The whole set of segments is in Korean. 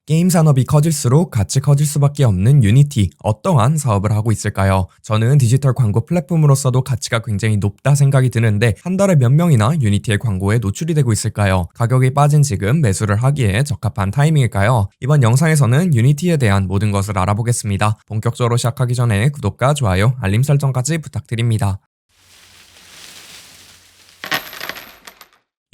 게임 산업이 커질수록 같이 커질 수밖에 없는 유니티, 어떠한 사업을 하고 있을까요? 저는 디지털 광고 플랫폼으로서도 가치가 굉장히 높다 생각이 드는데 한 달에 몇 명이나 유니티의 광고에 노출이 되고 있을까요? 가격이 빠진 지금 매수를 하기에 적합한 타이밍일까요? 이번 영상에서는 유니티에 대한 모든 것을 알아보겠습니다. 본격적으로 시작하기 전에 구독과 좋아요, 알림 설정까지 부탁드립니다.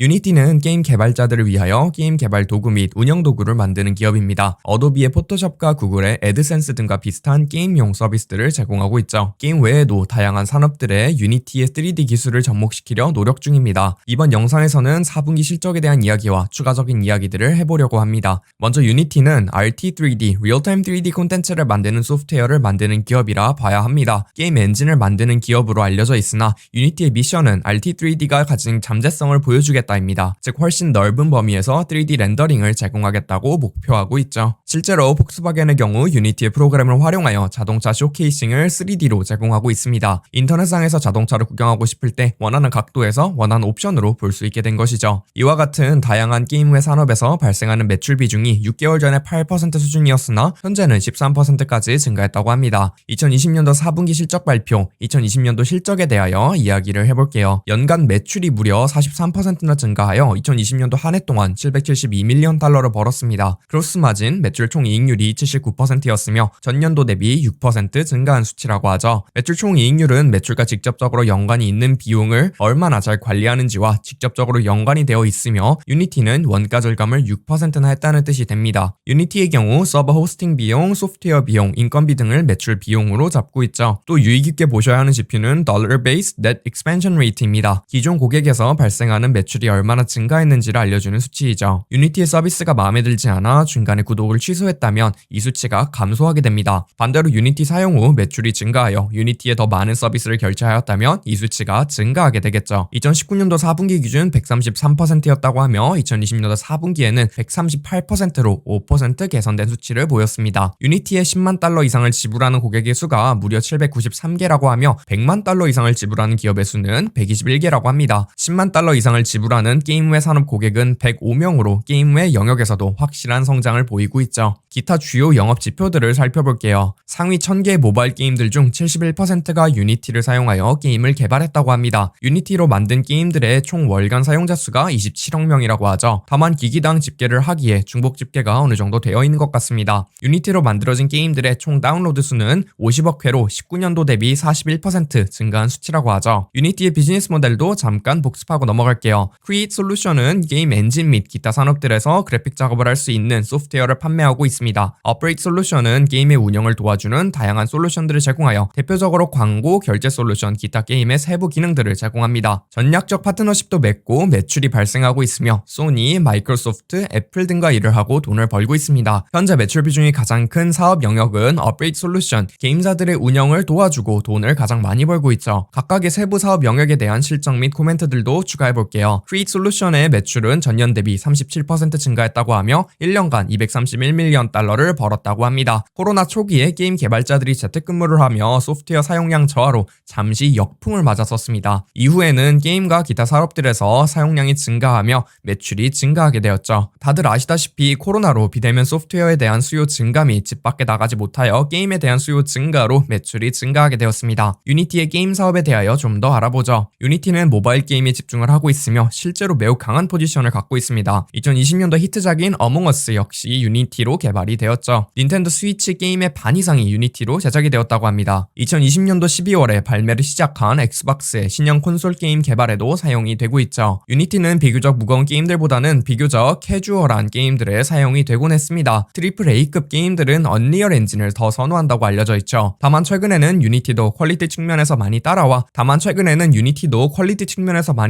유니티는 게임 개발자들을 위하여 게임 개발 도구 및 운영 도구를 만드는 기업입니다. 어도비의 포토샵과 구글의 애드센스 등과 비슷한 게임용 서비스들을 제공하고 있죠. 게임 외에도 다양한 산업들의 유니티의 3D 기술을 접목시키려 노력 중입니다. 이번 영상에서는 4분기 실적에 대한 이야기와 추가적인 이야기들을 해보려고 합니다. 먼저 유니티는 RT3D, 리얼타임 3D 콘텐츠를 만드는 소프트웨어를 만드는 기업이라 봐야 합니다. 게임 엔진을 만드는 기업으로 알려져 있으나 유니티의 미션은 RT3D가 가진 잠재성을 보여주겠다 입니다. 즉 훨씬 넓은 범위에서 3D 렌더링을 제공하겠다고 목표하고 있죠. 실제로 폭스바겐의 경우 유니티의 프로그램을 활용하여 자동차 쇼케이싱을 3D로 제공하고 있습니다. 인터넷상에서 자동차를 구경하고 싶을 때 원하는 각도에서 원하는 옵션으로 볼 수 있게 된 것이죠. 이와 같은 다양한 게임외 산업에서 발생하는 매출 비중이 6개월 전에 8% 수준이었으나 현재는 13%까지 증가했다고 합니다. 2020년도 4분기 실적 발표, 2020년도 실적에 대하여 이야기를 해볼게요. 연간 매출이 무려 43%나 증가하여 2020년도 한 해 동안 772밀리언 달러를 벌었습니다. 크로스 마진, 매출 총이익률이 79%였으며 전년도 대비 6% 증가한 수치라고 하죠. 매출 총이익률은 매출과 직접적으로 연관이 있는 비용을 얼마나 잘 관리하는지와 직접적으로 연관이 되어 있으며 유니티는 원가 절감을 6%나 했다는 뜻이 됩니다. 유니티의 경우 서버 호스팅 비용, 소프트웨어 비용, 인건비 등을 매출 비용으로 잡고 있죠. 또 유의 깊게 보셔야 하는 지표는 Dollar Based Net Expansion Rate입니다. 기존 고객에서 발생하는 매출이 얼마나 증가했는지를 알려주는 수치이죠. 유니티의 서비스가 마음에 들지 않아 중간에 구독을 취소했다면 이 수치가 감소하게 됩니다. 반대로 유니티 사용 후 매출이 증가하여 유니티에 더 많은 서비스를 결제하였다면 이 수치가 증가하게 되겠죠. 2019년도 4분기 기준 133%였다고 하며 2020년도 4분기에는 138%로 5% 개선된 수치를 보였습니다. 유니티에 10만 달러 이상을 지불하는 고객의 수가 무려 793개라고 하며 100만 달러 이상을 지불하는 기업의 수는 121개라고 합니다. 10만 달러 이상을 지불하는 게임외 산업 고객은 105명으로 게임외 영역에서도 확실한 성장을 보이고 있죠. 기타 주요 영업 지표들을 살펴볼게요. 상위 1000개의 모바일 게임들 중 71%가 유니티를 사용하여 게임을 개발했다고 합니다. 유니티로 만든 게임들의 총 월간 사용자 수가 27억 명이라고 하죠. 다만 기기당 집계를 하기에 중복 집계가 어느 정도 되어 있는 것 같습니다. 유니티로 만들어진 게임들의 총 다운로드 수는 50억 회로 19년도 대비 41% 증가한 수치라고 하죠. 유니티의 비즈니스 모델도 잠깐 복습하고 넘어갈게요. Create Solution은 게임 엔진 및 기타 산업들에서 그래픽 작업을 할 수 있는 소프트웨어를 판매하고 있습니다. Operate Solution은 게임의 운영을 도와주는 다양한 솔루션들을 제공하여 대표적으로 광고, 결제 솔루션, 기타 게임의 세부 기능들을 제공합니다. 전략적 파트너십도 맺고 매출이 발생하고 있으며 소니, 마이크로소프트, 애플 등과 일을 하고 돈을 벌고 있습니다. 현재 매출 비중이 가장 큰 사업 영역은 Operate Solution, 게임사들의 운영을 도와주고 돈을 가장 많이 벌고 있죠. 각각의 세부 사업 영역에 대한 실적 및 코멘트들도 추가해볼게요. Create Solution의 매출은 전년 대비 37% 증가했다고 하며 1년간 231밀리언 달러를 벌었다고 합니다. 코로나 초기에 게임 개발자들이 재택근무를 하며 소프트웨어 사용량 저하로 잠시 역풍을 맞았었습니다. 이후에는 게임과 기타 산업들에서 사용량이 증가하며 매출이 증가하게 되었죠. 다들 아시다시피 코로나로 비대면 소프트웨어에 대한 수요 증가 및 집 밖에 나가지 못하여 게임에 대한 수요 증가로 매출이 증가하게 되었습니다. 유니티의 게임 사업에 대하여 좀 더 알아보죠. 유니티는 모바일 게임에 집중을 하고 있으며 실제로 매우 강한 포지션을 갖고 있습니다. 2020년도 히트작인 어몽어스 역시 유니티로 개발이 되었죠. 닌텐도 스위치 게임의 반 이상이 유니티로 제작이 되었다고 합니다. 2020년도 12월에 발매를 시작한 엑스박스의 신형 콘솔 게임 개발에도 사용이 되고 있죠. 유니티는 비교적 무거운 게임들보다는 비교적 캐주얼한 게임들에 사용이 되곤 했습니다. 트리플 A급 게임들은 언리얼 엔진을 더 선호한다고 알려져 있죠. 다만 최근에는 유니티도 퀄리티 측면에서 많이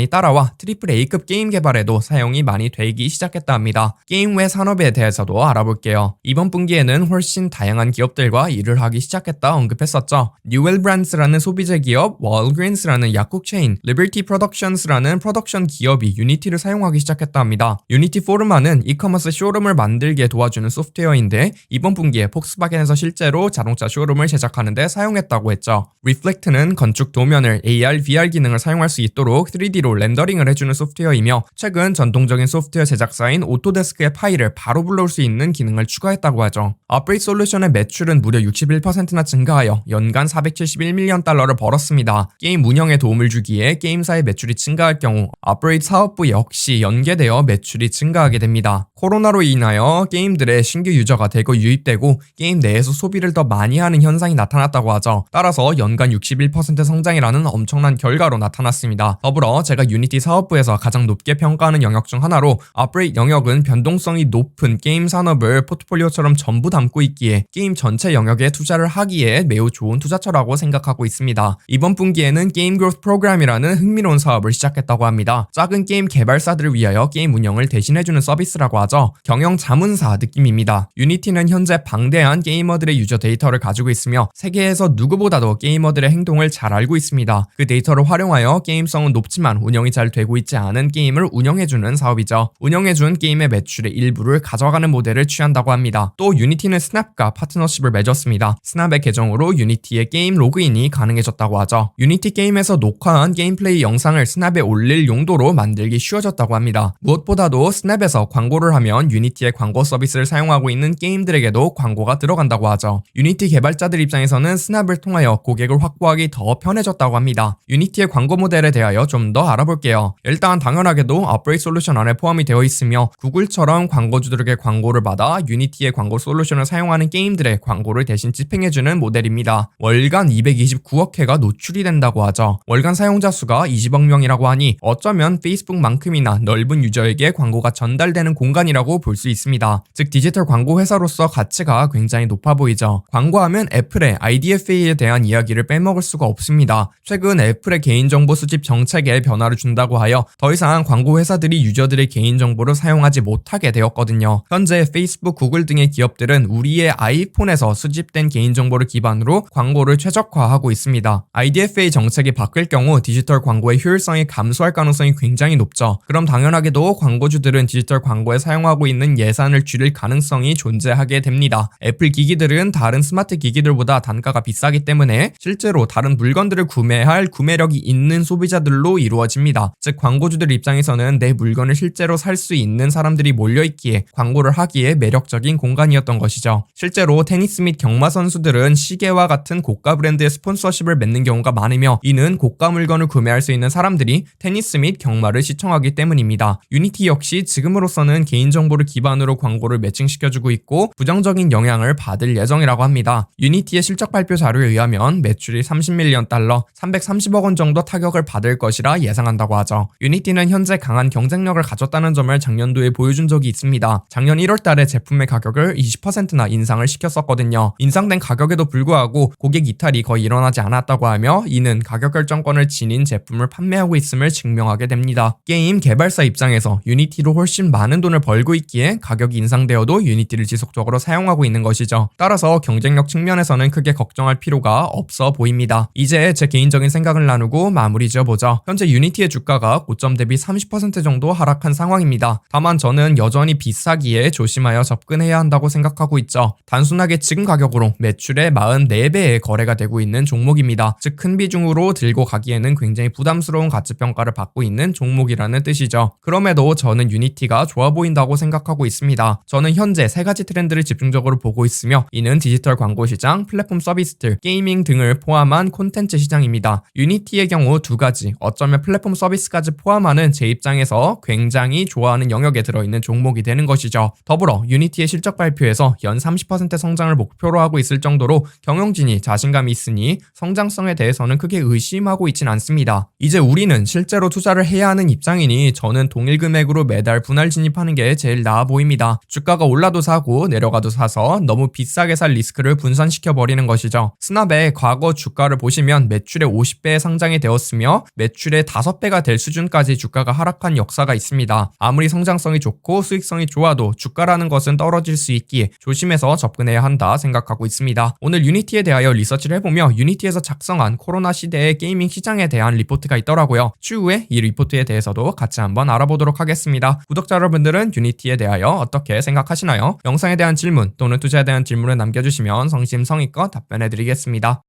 따라와 트리플 A급 게임 개발에도 사용이 많이 되기 시작했다 합니다. 게임 외 산업에 대해서도 알아볼게요. 이번 분기에는 훨씬 다양한 기업들과 일을 하기 시작했다 언급했었죠. 뉴웰 브랜드라는 소비재 기업, 월그린스라는 약국 체인, 리버티 프로덕션스라는 프로덕션 기업이 유니티를 사용하기 시작했다 합니다. 유니티 포르마는 이커머스 쇼룸을 만들게 도와주는 소프트웨어인데 이번 분기에 폭스바겐에서 실제로 자동차 쇼룸을 제작하는 데 사용했다고 했죠. 리플렉트는 건축 도면을 AR, VR 기능을 사용할 수 있도록 3D로 렌더링을 해주는 소프트웨어이며 최근 전통적인 소프트웨어 제작사인 오토데스크의 파일을 바로 불러올 수 있는 기능을 추가했습니다. 증가했다고 하죠. 업그레이드 솔루션의 매출은 무려 61%나 증가하여 연간 471밀리언 달러를 벌었습니다. 게임 운영에 도움을 주기에 게임사의 매출이 증가할 경우 업그레이드 사업부 역시 연계되어 매출이 증가하게 됩니다. 코로나로 인하여 게임들의 신규 유저가 대거 유입되고 게임 내에서 소비를 더 많이 하는 현상이 나타났다고 하죠. 따라서 연간 61% 성장이라는 엄청난 결과로 나타났습니다. 더불어 제가 유니티 사업부에서 가장 높게 평가하는 영역 중 하나로 업그레이드 영역은 변동성이 높은 게임 산업을 포트폴리오처럼 전부 담고 있기에 게임 전체 영역에 투자를 하기에 매우 좋은 투자처라고 생각하고 있습니다. 이번 분기에는 게임 그로스 프로그램이라는 흥미로운 사업을 시작했다고 합니다. 작은 게임 개발사들을 위하여 게임 운영을 대신해주는 서비스라고 하죠. 경영 자문사 느낌입니다. 유니티는 현재 방대한 게이머들의 유저 데이터를 가지고 있으며 세계에서 누구보다도 게이머들의 행동을 잘 알고 있습니다. 그 데이터를 활용하여 게임성은 높지만 운영이 잘 되고 있지 않은 게임을 운영해주는 사업이죠. 운영해준 게임의 매출의 일부를 가져가는 모델을 취한다고 합니다. 또 유니티는 스냅과 파트너십을 맺었습니다. 스냅의 계정으로 유니티의 게임 로그인이 가능해졌다고 하죠. 유니티 게임에서 녹화한 게임 플레이 영상을 스냅에 올릴 용도로 만들기 쉬워졌다고 합니다. 무엇보다도 스냅에서 광고를 하면 유니티의 광고 서비스를 사용하고 있는 게임들에게도 광고가 들어간다고 하죠. 유니티 개발자들 입장에서는 스냅을 통하여 고객을 확보하기 더 편해졌다고 합니다. 유니티의 광고 모델에 대하여 좀 더 알아볼게요. 일단 당연하게도 업그레이드 솔루션 안에 포함이 되어 있으며 구글처럼 광고주들에게 광고를 받아 유니티의 광고 솔루션을 사용하는 게임들의 광고를 대신 집행해주는 모델입니다. 월간 229억 회가 노출이 된다고 하죠. 월간 사용자 수가 20억 명이라고 하니 어쩌면 페이스북만큼이나 넓은 유저에게 광고가 전달되는 공간이라고 볼 수 있습니다. 즉 디지털 광고 회사로서 가치가 굉장히 높아 보이죠. 광고하면 애플의 IDFA에 대한 이야기를 빼먹을 수가 없습니다. 최근 애플의 개인정보 수집 정책에 변화를 준다고 하여 더 이상 광고 회사들이 유저들의 개인정보를 사용하지 못하게 되었거든요. 현재 페이스북, 구글 등의 기업들은 우리의 아이폰에서 수집된 개인정보를 기반으로 광고를 최적화하고 있습니다. IDFA 정책이 바뀔 경우 디지털 광고의 효율성이 감소할 가능성이 굉장히 높죠. 그럼 당연하게도 광고주들은 디지털 광고에 사용하고 있는 예산을 줄일 가능성이 존재하게 됩니다. 애플 기기들은 다른 스마트 기기들보다 단가가 비싸기 때문에 실제로 다른 물건들을 구매할 구매력이 있는 소비자들로 이루어집니다. 즉 광고주들 입장에서는 내 물건을 실제로 살 수 있는 사람들이 몰려있기에 광고를 하기에 매력적인 공간이었던 것이죠. 실제로 테니스 및 경마 선수들은 시계와 같은 고가 브랜드의 스폰서십을 맺는 경우가 많으며 이는 고가 물건을 구매할 수 있는 사람들이 테니스 및 경마를 시청하기 때문입니다. 유니티 역시 지금으로서는 개인정보를 기반으로 광고를 매칭시켜주고 있고 부정적인 영향을 받을 예정이라고 합니다. 유니티의 실적 발표 자료에 의하면 매출이 30밀리언 달러, 330억 원 정도 타격을 받을 것이라 예상한다고 하죠. 유니티는 현재 강한 경쟁력을 가졌다는 점을 작년도에 보여준 적이 있습니다. 작년 1월 달에 제품의 가격을 20%나 인상을 시켰었거든요. 인상된 가격에도 불구하고 고객 이탈이 거의 일어나지 않았다고 하며 이는 가격 결정권을 지닌 제품을 판매하고 있음을 증명하게 됩니다. 게임 개발사 입장에서 유니티로 훨씬 많은 돈을 벌고 있기에 가격이 인상되어도 유니티를 지속적으로 사용하고 있는 것이죠. 따라서 경쟁력 측면에서는 크게 걱정할 필요가 없어 보입니다. 이제 제 개인적인 생각을 나누고 마무리 지어보죠. 현재 유니티의 주가가 고점 대비 30% 정도 하락한 상황입니다. 다만 저는 여전히 비싸기에 조심하여 접근해야 한다고 생각하고 있죠. 단순하게 지금 가격으로 매출의 44배의 거래가 되고 있는 종목입니다. 즉 큰 비중으로 들고 가기에는 굉장히 부담스러운 가치평가를 받고 있는 종목이라는 뜻이죠. 그럼에도 저는 유니티가 좋아 보인다고 생각하고 있습니다. 저는 현재 세 가지 트렌드를 집중적으로 보고 있으며 이는 디지털 광고 시장, 플랫폼 서비스들, 게이밍 등을 포함한 콘텐츠 시장입니다. 유니티의 경우 두 가지, 어쩌면 플랫폼 서비스까지 포함하는 제 입장에서 굉장히 좋아하는 영역에 들어있는 종목이 되는 것이죠. 더불어 유니티의 실적 발표에서 연 30% 성장을 목표로 하고 있을 정도로 경영진이 자신감이 있으니 성장성에 대해서는 크게 의심하고 있진 않습니다. 이제 우리는 실제로 투자를 해야 하는 입장이니 저는 동일 금액으로 매달 분할 진입하는 게 제일 나아 보입니다. 주가가 올라도 사고 내려가도 사서 너무 비싸게 살 리스크를 분산시켜버리는 것이죠. 스납의 과거 주가를 보시면 매출의 50배의 상장이 되었으며 매출의 5배가 될 수준까지 주가가 하락한 역사가 있습니다. 아무리 성장성이 좋고 수익성이 좋아도 주가라는 것은 떨어질 수 있기에 조심해서 접근해야 한다 생각하고 있습니다. 오늘 유니티에 대하여 리서치를 해보며 유니티에서 작성한 코로나 시대의 게이밍 시장에 대한 리포트가 있더라고요. 추후에 이 리포트에 대해서도 같이 한번 알아보도록 하겠습니다. 구독자 여러분들은 유니티에 대하여 어떻게 생각하시나요? 영상에 대한 질문 또는 투자에 대한 질문을 남겨주시면 성심성의껏 답변해드리겠습니다.